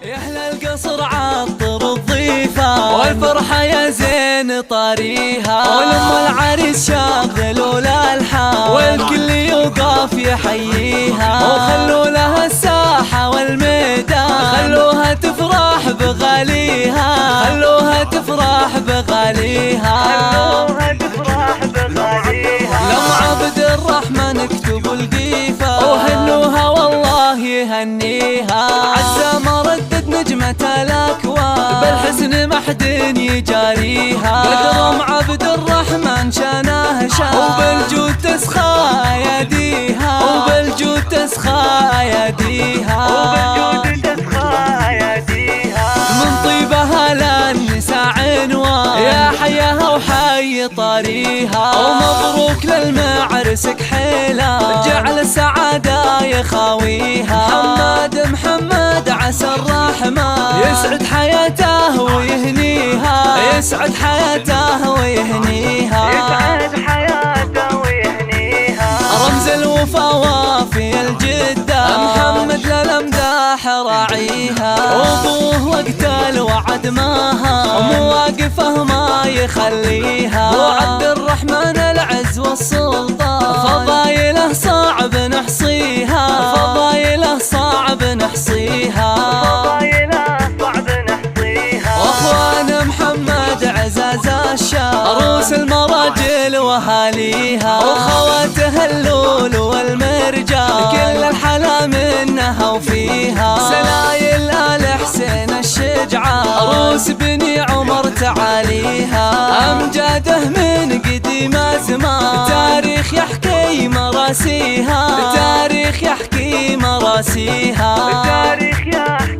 يا أهل القصر عطر الضيفة والفرحة يا زين طاريها، ولما العريس شغلوا الألحان والكل يوقف يحييها، وخلوا لها الساحة والميدان خلوها تفرح بغاليها، خلوها تفرح بغاليها، خلوها تفرح بغاليها. لم عبد الرحمن اكتبوا القيفة وهنوها والله يهنيها، عزة ما ردت نجمة الأكوان بالحسن ما حد يجاريها، بدرهم عبد الرحمن شانه شان وبالجود تسخى يديها، وبالجود تسخى يديها، وبالجود تسخى يديها. من طيبها للنساء عنوان يا حياها وحي طاريها، ومبروك للمعرس كحيلة جعل السعادة يخاويها. محمد عسى الرحمن يسعد حياته ويهنيها، يسعد حياته ويهنيها، يسعد حياته ويهنيها. رمز الوفا وافي الجدة محمد للمداح راعيها، وابوه وقت الوعد ماها مواقفه ما يخليها، وعبد الرحمن العز والسلطان فضايله صعب نحصيها، فضايله صعب نحصيها، فضايله صعب نحصيها. واخوان محمد عزاز الشام روس المراجل واهاليها، وخواته اللول والمرجان كل الحلا منها وفيها، سلايل آل حسين الشجعان روس بني عمر تعاليها، أمجاده من قديم زمان تاريخ يحكي مراسيها، تاريخ يحكي مراسيها، تاريخ يحكي